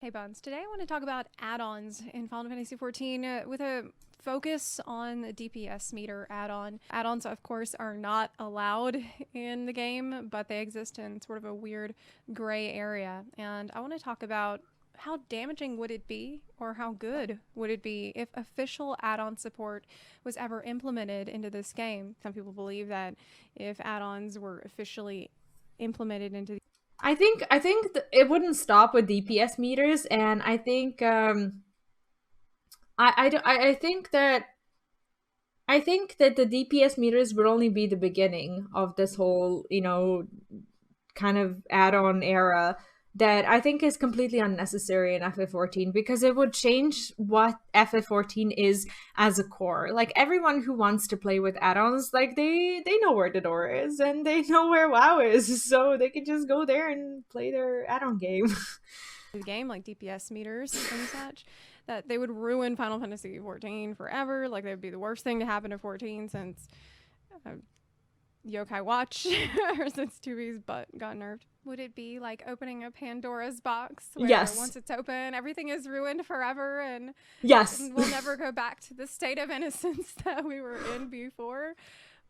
Hey Buns, today I want to talk about add-ons in Final Fantasy XIV with a focus on the DPS meter add-on. Add-ons, of course, are not allowed in the game, but they exist in sort of a weird gray area. And I want to talk about how damaging would it be, or how good would it be if official add-on support was ever implemented into this game. Some people believe that if add-ons were officially implemented into I think it wouldn't stop with DPS meters, and I think I think that the DPS meters would only be the beginning of this whole kind of add-on era that I think is completely unnecessary in FF14 because it would change what FF14 is as a core. Like everyone who wants to play with add-ons, like they know where the door is and they know where WoW is, so they can just go there and play their add-on game. the game, like DPS meters and such, that they would ruin Final Fantasy XIV forever. Like, they would be the worst thing to happen to 14 since Yokai Watch, or since 2B's butt got nerfed. Would it be like opening a Pandora's box where Yes. once it's open, everything is ruined forever and Yes. we'll never go back to the state of innocence that we were in before?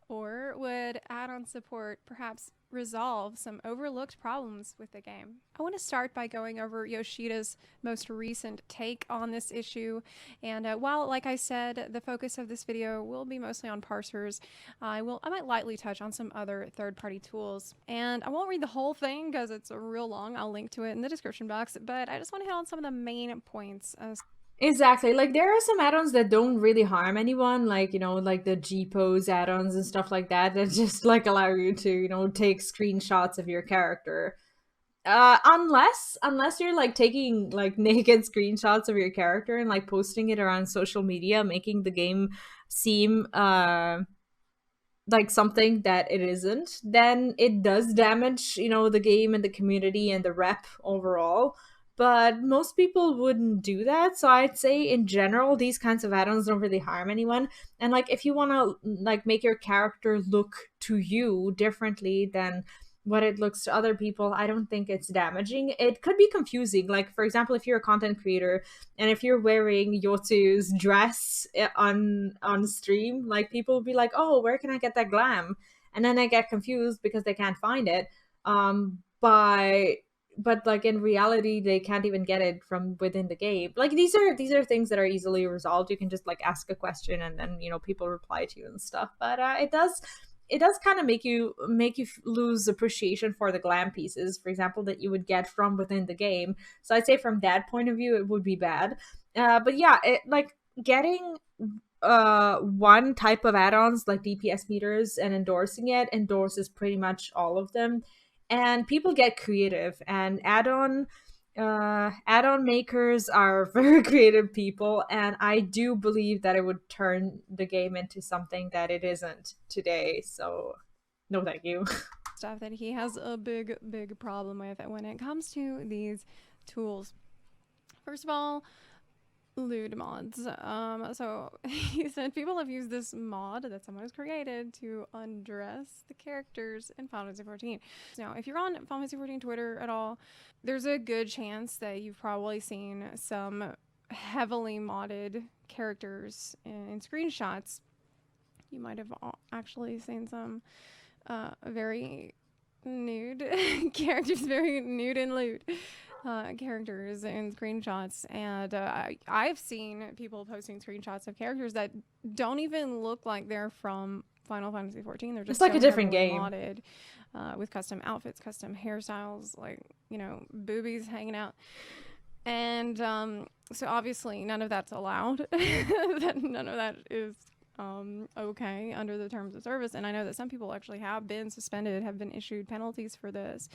Or would add-on support perhaps resolve some overlooked problems with the game? I want to start by going over Yoshida's most recent take on this issue. And while, like I said, the focus of this video will be mostly on parsers, I might lightly touch on some other third-party tools. And I won't read the whole thing because it's real long. I'll link to it in the description box. But I just want to hit on some of the main points. Exactly. Like there are some add-ons that don't really harm anyone, like, like the G-pose add-ons and stuff like that just like allow you to, take screenshots of your character. Unless you're like taking like naked screenshots of your character and like posting it around social media, making the game seem like something that it isn't, then it does damage, the game and the community and the rep overall. But most people wouldn't do that, so I'd say in general these kinds of add-ons don't really harm anyone. And like if you want to like make your character look to you differently than what it looks to other people, I don't think it's damaging. It could be confusing, like for example if you're a content creator and if you're wearing Yotsu's dress on stream, like people will be like, oh, where can I get that glam? And then they get confused because they can't find it. But like in reality they can't even get it from within the game. Like these are things that are easily resolved. You can just like ask a question and then people reply to you and stuff. But it does kind of make you lose appreciation for the glam pieces, for example, that you would get from within the game. So I'd say from that point of view it would be bad. But yeah, it, like getting one type of add-ons like DPS meters and endorsing it endorses pretty much all of them. And people get creative, and add-on makers are very creative people, and I do believe that it would turn the game into something that it isn't today. So no thank you. Stuff that he has a big problem with when it comes to these tools. First of all, lewd mods. So he said people have used this mod that someone has created to undress the characters in Final Fantasy XIV. Now, if you're on Final Fantasy XIV Twitter at all, there's a good chance that you've probably seen some heavily modded characters in screenshots. You might have actually seen some very nude characters, very nude and lewd characters in screenshots, and I've seen people posting screenshots of characters that don't even look like they're from Final Fantasy XIV. They're just It's like a different game, modded, with custom outfits, custom hairstyles, like boobies hanging out, and so obviously none of that's allowed. None of that is okay under the terms of service, and I know that some people actually have been suspended, have been issued penalties for this.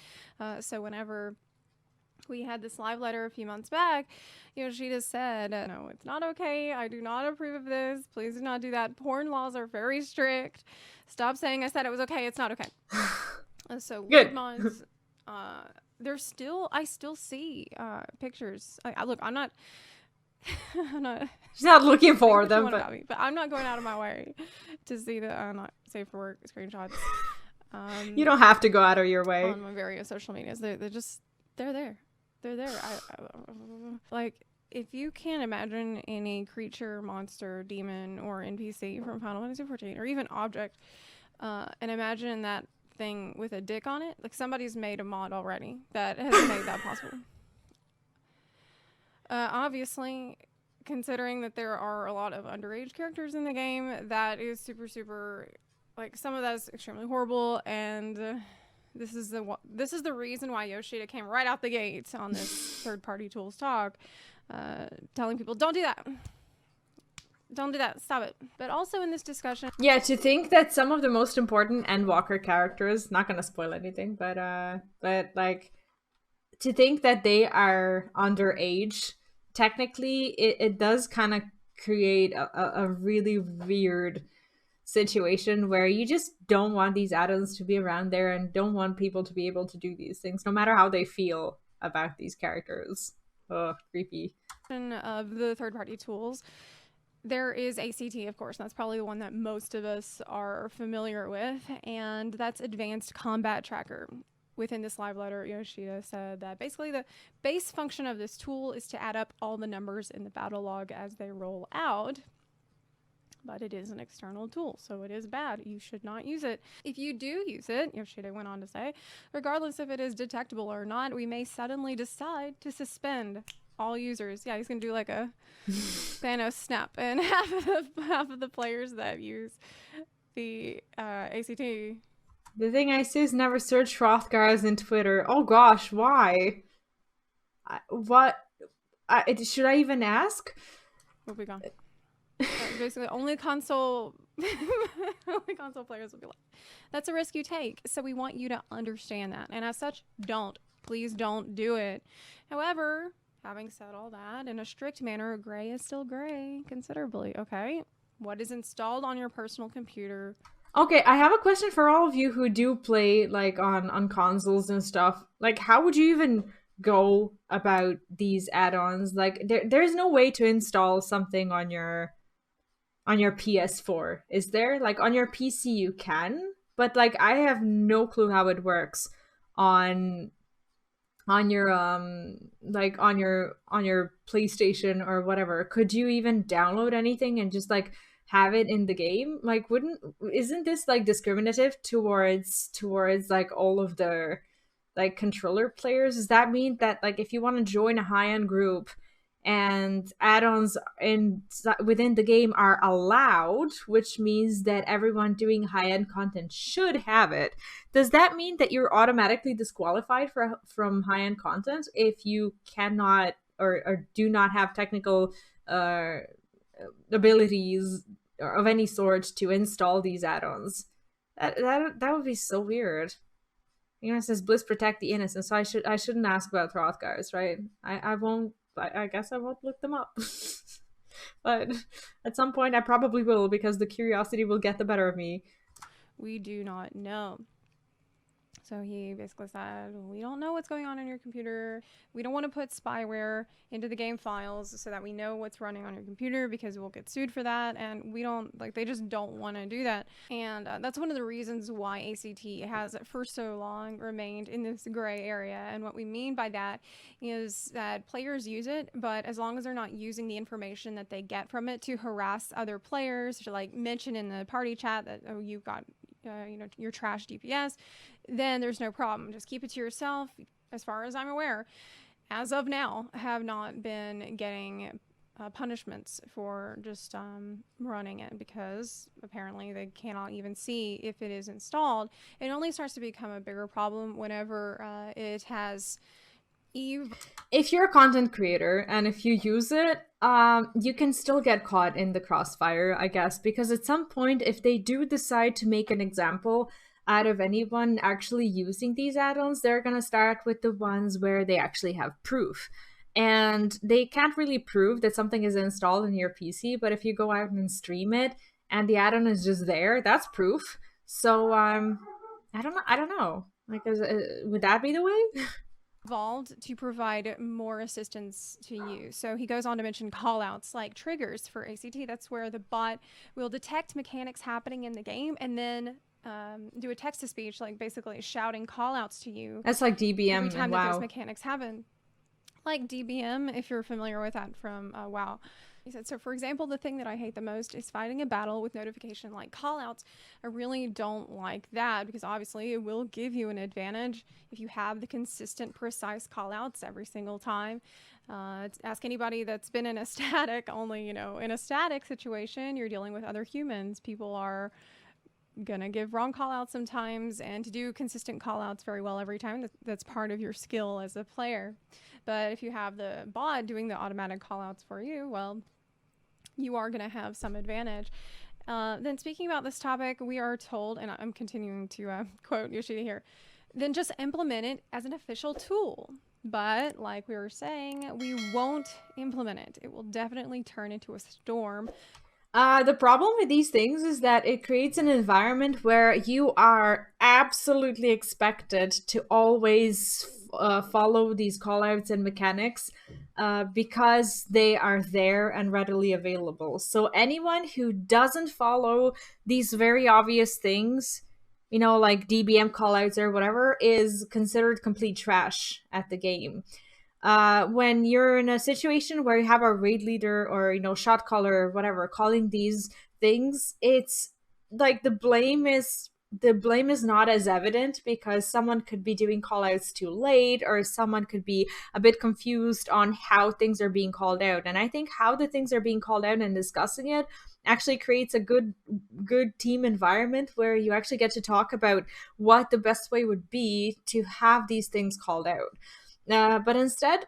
So whenever we had this live letter a few months back, Yoshida said, no, it's not okay. I do not approve of this. Please do not do that. Porn laws are very strict. Stop saying I said it was okay. It's not okay. So good mods, I still see pictures. Look, I'm not she's not looking for them, but I'm not going out of my way to see the not safe for work screenshots. You don't have to go out of your way on my various social medias. They're there. They're there. Like, if you can't imagine any creature, monster, demon, or NPC from Final Fantasy XIV, or even object, and imagine that thing with a dick on it, like somebody's made a mod already that has made that possible. Obviously, considering that there are a lot of underage characters in the game, that is super, super, like, some of that is extremely horrible, and this is the reason why Yoshida came right out the gate on this third-party tools talk, telling people, don't do that. Don't do that. Stop it. But also in this discussion... Yeah, to think that some of the most important Endwalker characters, not gonna spoil anything, but like, to think that they are underage, technically, it does kind of create a really weird situation where you just don't want these add-ons to be around there and don't want people to be able to do these things, no matter how they feel about these characters. Oh, creepy. Of the third-party tools, there is ACT, of course. That's probably the one that most of us are familiar with, and that's Advanced Combat Tracker. Within this live letter, Yoshida said that basically the base function of this tool is to add up all the numbers in the battle log as they roll out, but it is an external tool, so it is bad. You should not use it. If you do use it, Yoshida went on to say, regardless if it is detectable or not, we may suddenly decide to suspend all users. Yeah, he's gonna do like a Thanos snap, and half of the players that use the ACT. The thing I say is never search Hrothgar's in Twitter. Oh gosh, why? Should I even ask? We'll be gone. Basically, only console players will be like, that's a risk you take. So we want you to understand that, and as such, please don't do it. However, having said all that, in a strict manner, gray is still gray considerably. Okay, what is installed on your personal computer? Okay, I have a question for all of you who do play like on consoles and stuff. Like, how would you even go about these add-ons? Like, there's no way to install something on your PS4, is there? Like, on your PC you can, but like I have no clue how it works on your like on your PlayStation or whatever. Could you even download anything and just like have it in the game? Like, isn't this like discriminative towards like all of the like controller players? Does that mean that like if you want to join a high-end group and add-ons within the game are allowed, which means that everyone doing high-end content should have it, does that mean that you're automatically disqualified from high-end content if you cannot or do not have technical abilities of any sort to install these add-ons? That would be so weird. You know, it says Bliss protect the innocent, so I shouldn't ask about Hrothgar's, right? I won't. I guess I won't look them up. But at some point I probably will, because the curiosity will get the better of me. We do not know. So he basically said, we don't know what's going on your computer. We don't want to put spyware into the game files so that we know what's running on your computer, because we'll get sued for that. And we don't, like, they just don't want to do that. And that's one of the reasons why ACT has for so long remained in this gray area. And what we mean by that is that players use it, but as long as they're not using the information that they get from it to harass other players, to like mention in the party chat that, oh, you got your trash DPS, then there's no problem. Just keep it to yourself. As far as I'm aware, as of now, have not been getting punishments for just running it, because apparently they cannot even see if it is installed. It only starts to become a bigger problem whenever it has if you're a content creator and if you use it, you can still get caught in the crossfire, I guess, because at some point, if they do decide to make an example out of anyone actually using these add-ons, they're going to start with the ones where they actually have proof. And they can't really prove that something is installed in your PC, but if you go out and stream it and the add-on is just there, that's proof. So I don't know. Like, would that be the way? Evolved to provide more assistance to you. So he goes on to mention callouts like triggers for ACT. That's where the bot will detect mechanics happening in the game and then do a text-to-speech, like basically shouting callouts to you. That's like DBM. Every time wow. that those mechanics happen. like DBM, if you're familiar with that from WoW. He said, so for example, the thing that I hate the most is fighting a battle with notification like callouts. I really don't like that because obviously it will give you an advantage if you have the consistent, precise callouts every single time. Ask anybody that's been in a static, only, in a static situation, you're dealing with other humans. People are gonna give wrong call outs sometimes, and to do consistent call outs very well every time, that's part of your skill as a player. But if you have the bot doing the automatic call outs for you, well, you are gonna have some advantage. Then speaking about this topic, we are told, and I'm continuing to quote Yoshida here, then just implement it as an official tool. But like we were saying, we won't implement it. It will definitely turn into a storm. The problem with these things is that it creates an environment where you are absolutely expected to always follow these callouts and mechanics because they are there and readily available. So anyone who doesn't follow these very obvious things, like DBM callouts or whatever, is considered complete trash at the game. When you're in a situation where you have a raid leader or shot caller or whatever calling these things, it's like the blame is not as evident because someone could be doing callouts too late, or someone could be a bit confused on how things are being called out. And I think how the things are being called out and discussing it actually creates a good team environment where you actually get to talk about what the best way would be to have these things called out. But instead,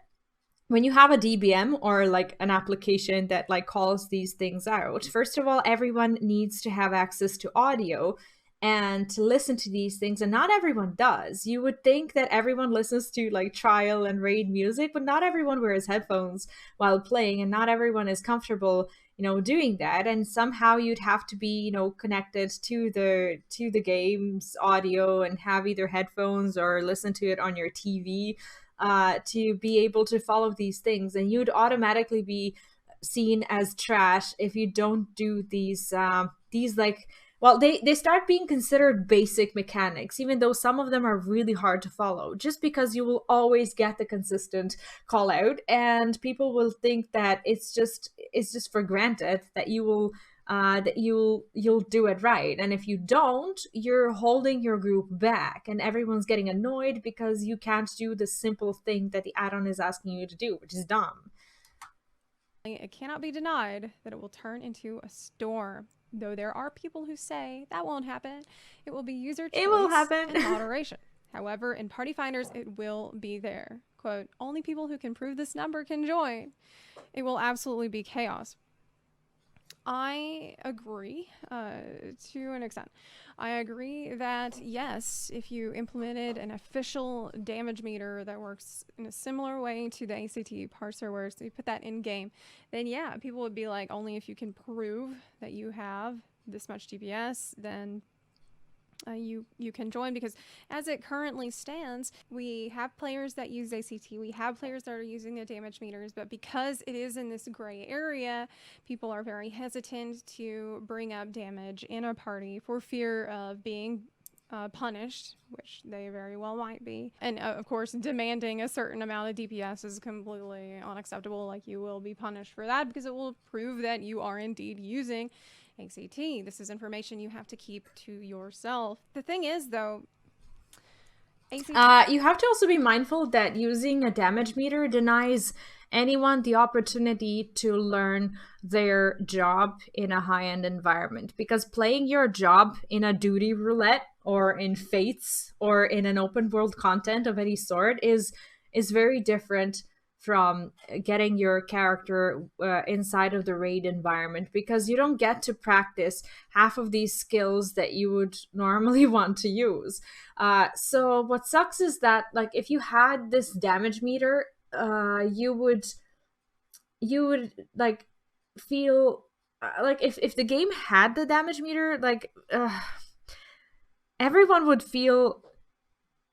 when you have a DBM or like an application that like calls these things out, first of all, everyone needs to have access to audio and to listen to these things, and not everyone does. You would think that everyone listens to like trial and raid music, but not everyone wears headphones while playing, and not everyone is comfortable doing that. And somehow you'd have to be connected to the game's audio and have either headphones or listen to it on your TV to be able to follow these things. And you'd automatically be seen as trash if you don't do these like, well, they start being considered basic mechanics, even though some of them are really hard to follow, just because you will always get the consistent call out, and people will think that it's just for granted that you will that you'll do it right. And if you don't, you're holding your group back, and everyone's getting annoyed because you can't do the simple thing that the add-on is asking you to do, which is dumb. It cannot be denied that it will turn into a storm. Though there are people who say that won't happen. It will be user choice. It will happen. And moderation. However, in Party Finders, it will be there. Quote, only people who can prove this number can join. It will absolutely be chaos. I agree to an extent. I agree that, yes, if you implemented an official damage meter that works in a similar way to the ACT parser, where so you put that in game, then yeah, people would be like, only if you can prove that you have this much DPS, then you can join. Because as it currently stands, we have players that use ACT, we have players that are using the damage meters, but because it is in this gray area, people are very hesitant to bring up damage in a party for fear of being punished, which they very well might be. And of course, demanding a certain amount of DPS is completely unacceptable. Like, you will be punished for that because it will prove that you are indeed using ACT. This is information you have to keep to yourself. The thing is, though, ACT... you have to also be mindful that using a damage meter denies anyone the opportunity to learn their job in a high-end environment, because playing your job in a duty roulette or in fates or in an open world content of any sort is very different from getting your character inside of the raid environment, because you don't get to practice half of these skills that you would normally want to use. So what sucks is that, like, if you had this damage meter, you would like feel like if the game had the damage meter, like everyone would feel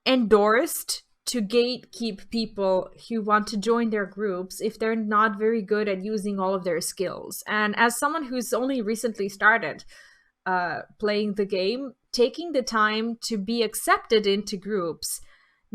endorsed to gatekeep people who want to join their groups if they're not very good at using all of their skills. And as someone who's only recently started playing the game, taking the time to be accepted into groups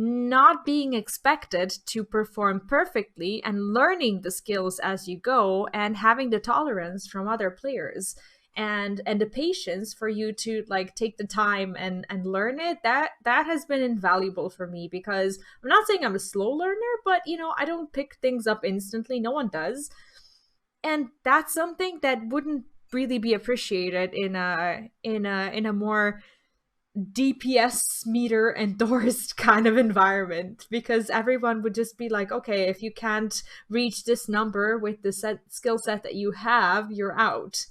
not being expected to perform perfectly and learning the skills as you go and having the tolerance from other players and the patience for you to like take the time and learn it, that has been invaluable for me, because I'm not saying I'm a slow learner, but you know, I don't pick things up instantly. No one does. And that's something that wouldn't really be appreciated in a more DPS meter endorsed kind of environment, because everyone would just be like, okay, if you can't reach this number with the skill set that you have, you're out.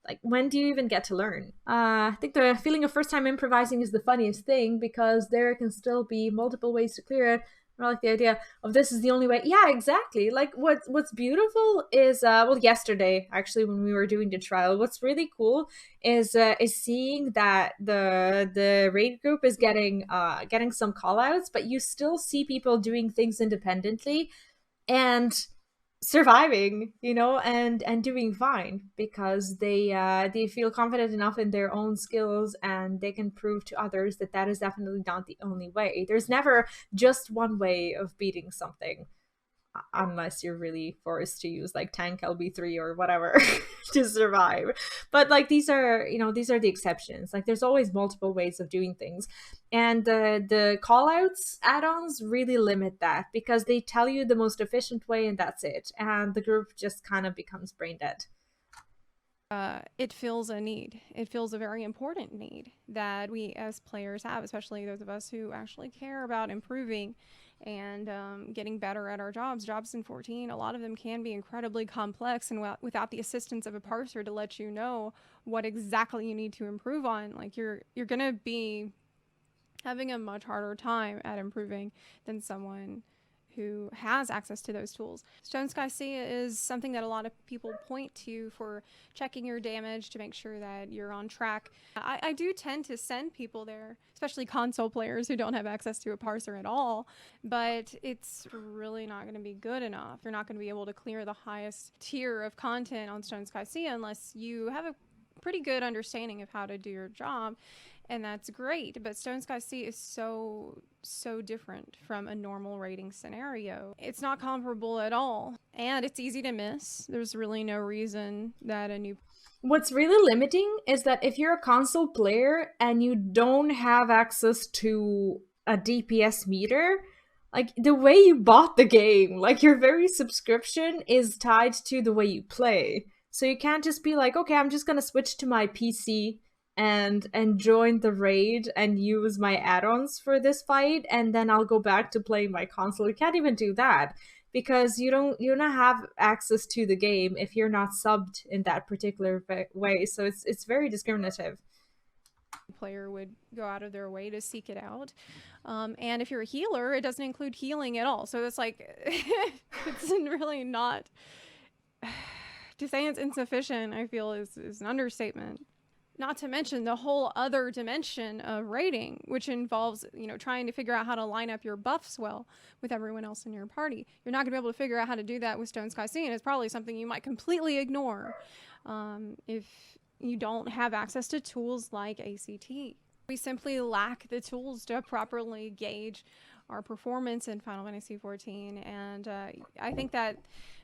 Like, when do you even get to learn? I think the feeling of first time improvising is the funniest thing, because there can still be multiple ways to clear it. I like the idea of this is the only way. Yeah, exactly. Like what's beautiful is well, yesterday actually when we were doing the trial, what's really cool is seeing that the raid group is getting some call outs, but you still see people doing things independently and surviving, you know, and doing fine, because they feel confident enough in their own skills, and they can prove to others that that is definitely not the only way. There's never just one way of beating something, unless you're really forced to use like tank LB3 or whatever to survive. But like, these are, you know, these are the exceptions. Like, there's always multiple ways of doing things, and the callouts add-ons really limit that, because they tell you the most efficient way and that's it, and the group just kind of becomes brain dead. It fills a need. It fills a very important need that we as players have, especially those of us who actually care about improving and getting better at our jobs. Jobs in 14, a lot of them can be incredibly complex, and without the assistance of a parser to let you know what exactly you need to improve on, like you're gonna be having a much harder time at improving than someone who has access to those tools. Stone Sky Sea is something that a lot of people point to for checking your damage to make sure that you're on track. I do tend to send people there, especially console players who don't have access to a parser at all, but it's really not going to be good enough. You're not going to be able to clear the highest tier of content on Stone Sky Sea unless you have a pretty good understanding of how to do your job. And that's great, but Stone Sky Sea is so different from a normal rating scenario. It's not comparable at all, and it's easy to miss. There's really no reason that a new... What's really limiting is that if you're a console player and you don't have access to a DPS meter, like the way you bought the game, like your very subscription is tied to the way you play. So you can't just be like, okay, I'm just gonna switch to my PC and join the raid and use my add-ons for this fight, and then I'll go back to playing my console. You can't even do that, because you don't have access to the game if you're not subbed in that particular way. So it's very discriminative. Player would go out of their way to seek it out, and if you're a healer, it doesn't include healing at all. So it's like it's really not... to say it's insufficient, I feel is an understatement. Not to mention the whole other dimension of raiding, which involves, you know, trying to figure out how to line up your buffs well with everyone else in your party. You're not going to be able to figure out how to do that with Stone Sky Sea, and it's probably something you might completely ignore if you don't have access to tools like ACT. We simply lack the tools to properly gauge our performance in Final Fantasy XIV, and I think that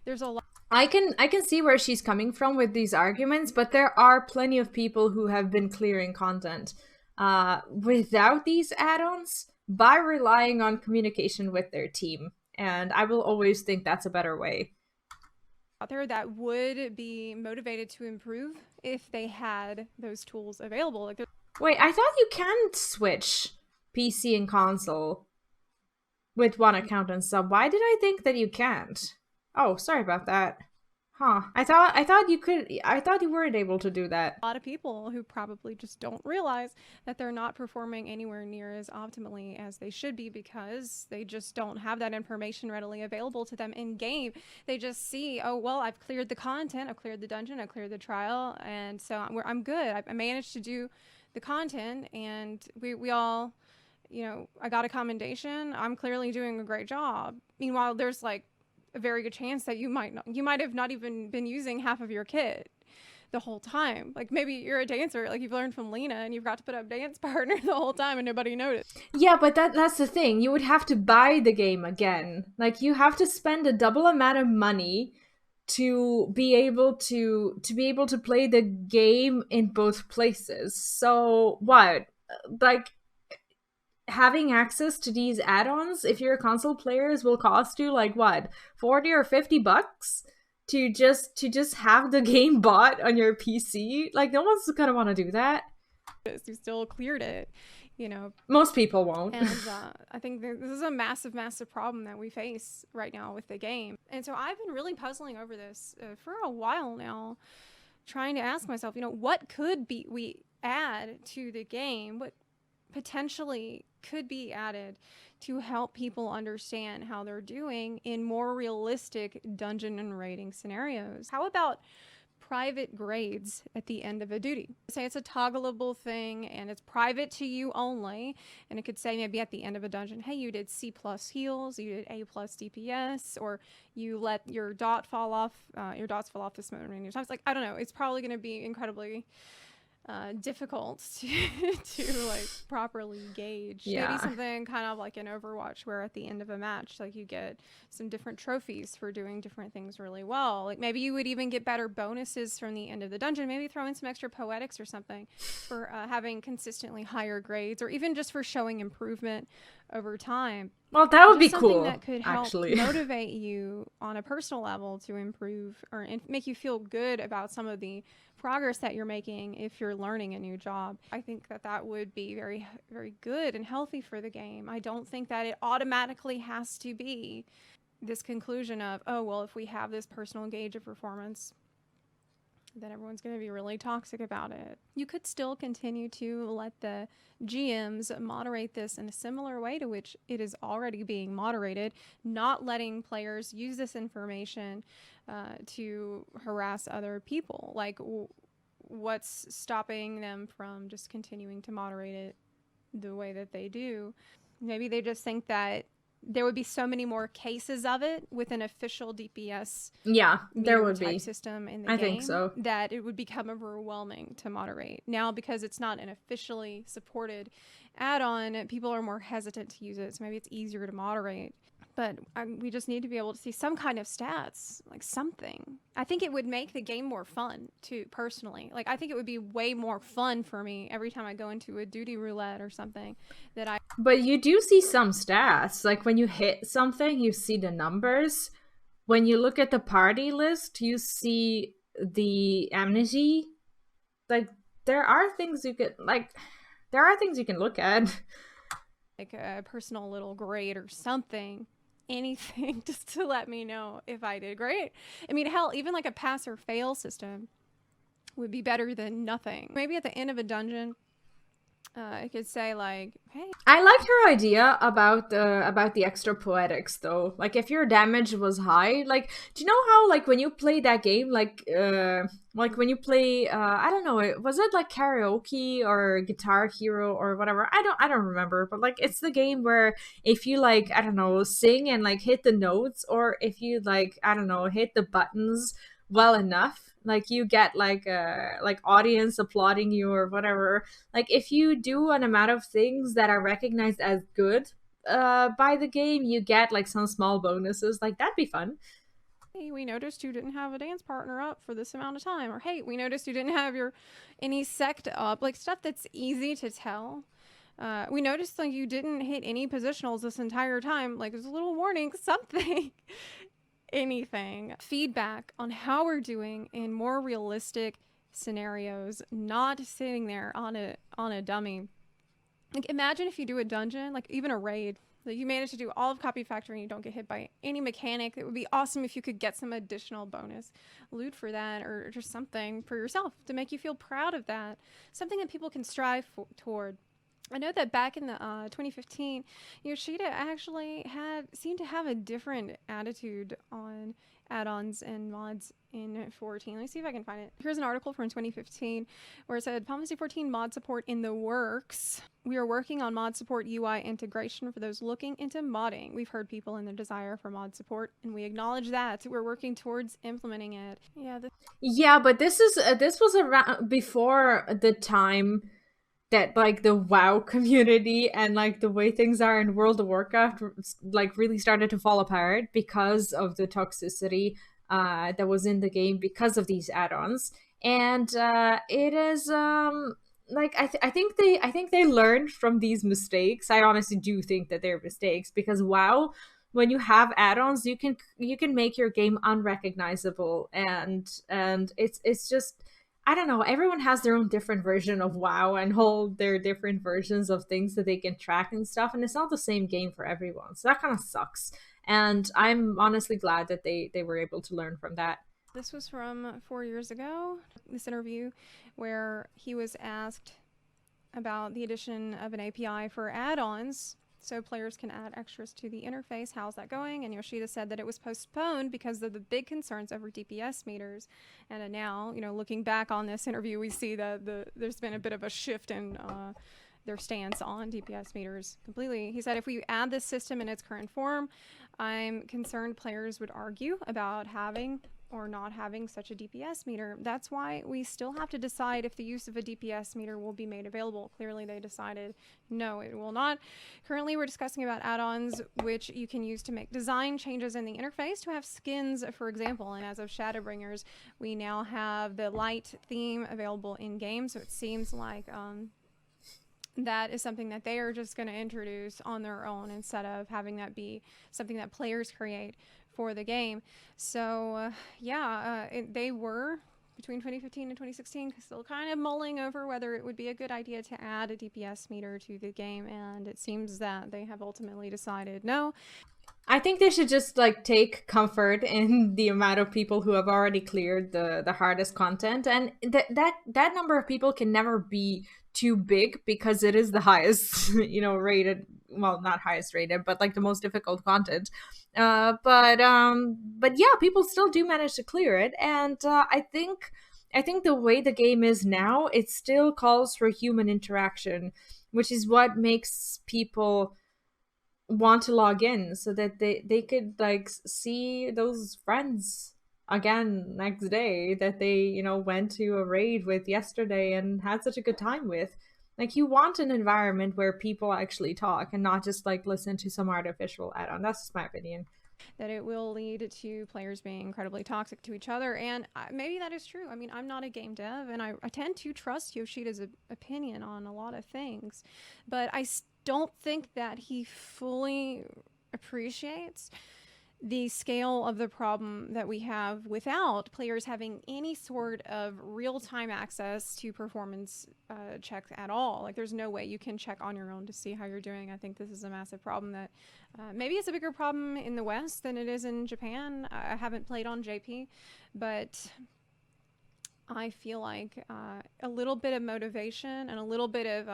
there's a lot... I can see where she's coming from with these arguments, but there are plenty of people who have been clearing content without these add-ons by relying on communication with their team, and I will always think that's a better way. Out there that would be motivated to improve if they had those tools available. Like, wait, I thought you can switch PC and console with one account and sub. Why did I think that you can't? Oh, sorry about that. Huh. I thought you could. I thought you weren't able to do that. A lot of people who probably just don't realize that they're not performing anywhere near as optimally as they should be, because they just don't have that information readily available to them in game. They just see, oh, well, I've cleared the content, I've cleared the dungeon, I've cleared the trial, and so I'm good. I managed to do the content, and we all, you know, I got a commendation. I'm clearly doing a great job. Meanwhile, there's like a very good chance that you might have not even been using half of your kit. the whole time. Like maybe you're a dancer, like you've learned from Lena and you've got to put up dance partner the whole time and nobody noticed. Yeah, but that's the thing. You would have to buy the game again. Like you have to spend a double amount of money to be able to play the game in both places. So what? Like having access to these add-ons, if you're a console players, will cost you like what, 40 or 50 bucks to just have the game bought on your PC. Like no one's gonna want to do that. You still cleared it, you know. Most people won't. And I think this is a massive problem that we face right now with the game. And so I've been really puzzling over this for a while now, trying to ask myself, you know, what could we add to the game? What potentially could be added to help people understand how they're doing in more realistic dungeon and raiding scenarios? How about private grades at the end of a duty? Say it's a toggleable thing and it's private to you only, and it could say maybe at the end of a dungeon, hey, you did C+ heals, you did A+ DPS, or you let your dots fall off this many times. Like, I don't know, it's probably going to be incredibly difficult to like properly gauge. Yeah. Maybe something kind of like in Overwatch where at the end of a match, like you get some different trophies for doing different things really well. Like maybe you would even get better bonuses from the end of the dungeon. Maybe throw in some extra poetics or something for having consistently higher grades, or even just for showing improvement over time. Well, that would be something cool. That could help actually motivate you on a personal level to improve or make you feel good about some of the progress that you're making if you're learning a new job. I think that would be very, very good and healthy for the game. I don't think that it automatically has to be this conclusion of, oh, well, if we have this personal gauge of performance, then everyone's going to be really toxic about it. You could still continue to let the GMs moderate this in a similar way to which it is already being moderated, not letting players use this information to harass other people. Like, what's stopping them from just continuing to moderate it the way that they do? Maybe they just think that there would be so many more cases of it with an official DPS there would type be system in the I game, think so, that it would become overwhelming to moderate. Now, because it's not an officially supported add-on, people are more hesitant to use it, so maybe it's easier to moderate. But we just need to be able to see some kind of stats, like something. I think it would make the game more fun, too, personally. Like, I think it would be way more fun for me every time I go into a duty roulette or something that I... But you do see some stats. Like, when you hit something, you see the numbers. When you look at the party list, you see the amnesty. Like, there are things you can look at. Like a personal little grade or something. Anything just to let me know if I did great. I mean, hell, even like a pass or fail system would be better than nothing. Maybe at the end of a dungeon, I could say like, hey. I liked her idea about the extra poetics though. Like if your damage was high, like do you know how like when you play that game, like when you play I don't know, was it like karaoke or Guitar Hero or whatever? I don't remember, but like it's the game where if you like, I don't know, sing and like hit the notes, or if you like, I don't know, hit the buttons well enough, like you get like audience applauding you or whatever. Like if you do an amount of things that are recognized as good by the game, you get like some small bonuses. Like that'd be fun. Hey, we noticed you didn't have a dance partner up for this amount of time. Or hey, we noticed you didn't have any sect up. Like stuff that's easy to tell. We noticed like you didn't hit any positionals this entire time. Like there's a little warning, something. Anything. Feedback on how we're doing in more realistic scenarios, not sitting there on a dummy. Like imagine if you do a dungeon, like even a raid, that you manage to do all of Copy Factory and you don't get hit by any mechanic. It would be awesome if you could get some additional bonus loot for that, or just something for yourself to make you feel proud of that. Something that people can strive toward. I know that back in the 2015, Yoshida actually seemed to have a different attitude on add-ons and mods in 14. Let me see if I can find it. Here's an article from 2015 where it said Final Fantasy 14 mod support in the works. We are working on mod support UI integration for those looking into modding. We've heard people in their desire for mod support, and we acknowledge that. We're working towards implementing it. Yeah, but this was around before the time that like the WoW community and like the way things are in World of Warcraft like really started to fall apart because of the toxicity that was in the game because of these add-ons. And it is like I think they learned from these mistakes. I honestly do think that they're mistakes because WoW, when you have add-ons, you can make your game unrecognizable, and it's just, I don't know, everyone has their own different version of WoW and hold their different versions of things that they can track and stuff, and it's not the same game for everyone. So that kind of sucks. And I'm honestly glad that they were able to learn from that. This was from 4 years ago, this interview where he was asked about the addition of an API for add-ons so players can add extras to the interface. How's that going? And Yoshida said that it was postponed because of the big concerns over DPS meters. And now, looking back on this interview, we see that there's been a bit of a shift in their stance on DPS meters completely. He said, if we add this system in its current form, I'm concerned players would argue about having or not having such a DPS meter. That's why we still have to decide if the use of a DPS meter will be made available. Clearly they decided no, it will not. Currently we're discussing about add-ons which you can use to make design changes in the interface to have skins, for example. And as of Shadowbringers, we now have the light theme available in game, so it seems like that is something that they are just going to introduce on their own instead of having that be something that players create for the game. So they were between 2015 and 2016 still kind of mulling over whether it would be a good idea to add a DPS meter to the game, and it seems that they have ultimately decided no. I think they should just like take comfort in the amount of people who have already cleared the hardest content, and that number of people can never be too big because it is the highest rated, well, not highest rated, but like the most difficult content. But yeah, people still do manage to clear it, and I think the way the game is now, it still calls for human interaction, which is what makes people want to log in so that they could like see those friends again next day that they went to a raid with yesterday and had such a good time with. Like, you want an environment where people actually talk and not just like listen to some artificial add-on. That's just my opinion. That it will lead to players being incredibly toxic to each other, and maybe that is true. I mean, I'm not a game dev, and I tend to trust Yoshida's opinion on a lot of things, but I don't think that he fully appreciates the scale of the problem that we have without players having any sort of real-time access to performance checks at all. Like, there's no way you can check on your own to see how you're doing. I think this is a massive problem that maybe it's a bigger problem in the West than it is in Japan. I haven't played on JP, but I feel like a little bit of motivation and a little bit of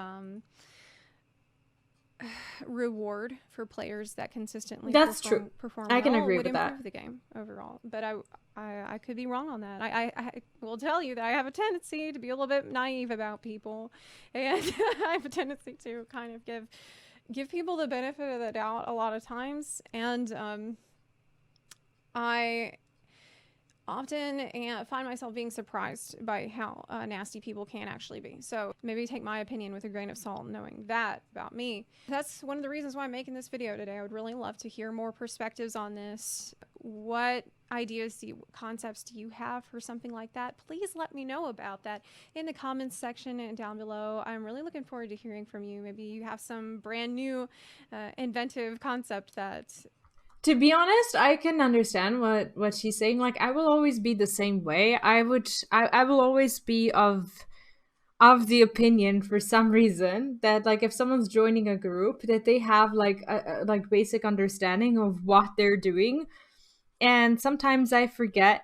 reward for players that consistently perform I can well agree would with that. improve the game overall. But I could be wrong on that. I will tell you that I have a tendency to be a little bit naive about people, and I have a tendency to kind of give people the benefit of the doubt a lot of times, and I often find myself being surprised by how nasty people can actually be. So maybe take my opinion with a grain of salt, knowing that about me. That's one of the reasons why I'm making this video today. I would really love to hear more perspectives on this. What ideas, concepts do you have for something like that? Please let me know about that in the comments section and down below. I'm really looking forward to hearing from you. Maybe you have some brand new inventive concept that... To be honest, I can understand what she's saying. Like, I will always be the same way. I will always be of the opinion, for some reason, that like if someone's joining a group, that they have like a like basic understanding of what they're doing. And sometimes I forget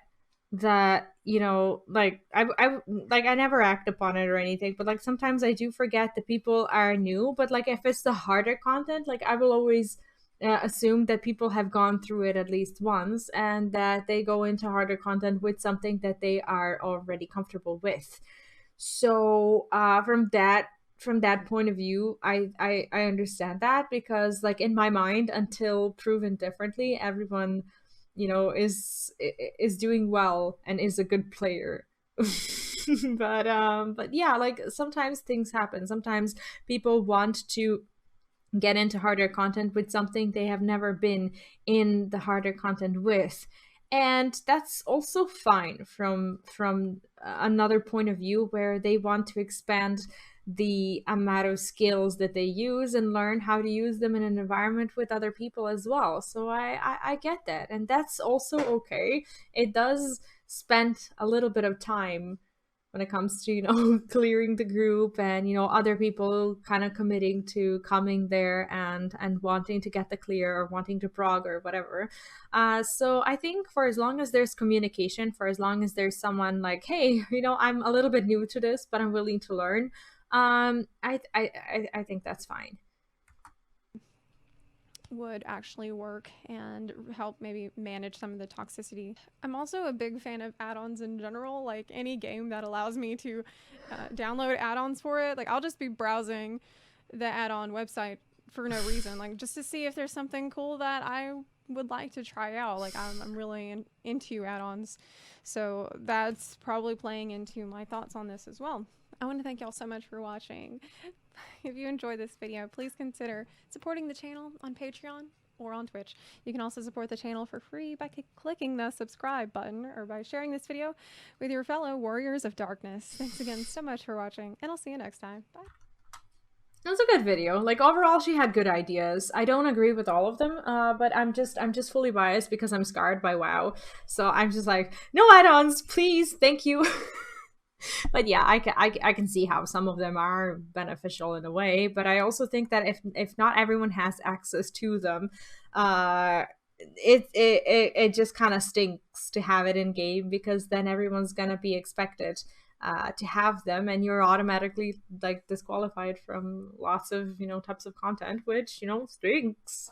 that, like I never act upon it or anything, but like sometimes I do forget that people are new. But like if it's the harder content, like I will always assume that people have gone through it at least once and that they go into harder content with something that they are already comfortable with. So from that point of view, I understand that, because like in my mind, until proven differently, everyone, you know, is doing well and is a good player. But yeah, like sometimes things happen. Sometimes people want to get into harder content with something they have never been in the harder content with, and that's also fine from another point of view, where they want to expand the amount of skills that they use and learn how to use them in an environment with other people as well. So I get that, and that's also okay. It does spend a little bit of time when it comes to, you know, clearing the group, and, you know, other people kind of committing to coming there and wanting to get the clear or wanting to prog or whatever. So I think for as long as there's communication, for as long as there's someone like, hey, you know, I'm a little bit new to this but I'm willing to learn, I think that's fine. Would actually work and help maybe manage some of the toxicity. I'm also a big fan of add-ons in general, like any game that allows me to download add-ons for it. Like I'll just be browsing the add-on website for no reason, like just to see if there's something cool that I would like to try out. Like I'm really into add-ons, so that's probably playing into my thoughts on this as well. I want to thank y'all so much for watching. If you enjoyed this video, please consider supporting the channel on Patreon or on Twitch. You can also support the channel for free by clicking the subscribe button or by sharing this video with your fellow warriors of darkness. Thanks again so much for watching, and I'll see you next time. Bye. That was a good video. Like overall, she had good ideas. I don't agree with all of them, but I'm just fully biased because I'm scarred by WoW. So I'm just like, no add-ons, please, thank you. But yeah, I can see how some of them are beneficial in a way, but I also think that if not everyone has access to them, it just kind of stinks to have it in game, because then everyone's gonna be expected to have them, and you're automatically like disqualified from lots of, you know, types of content, which, you know, stinks.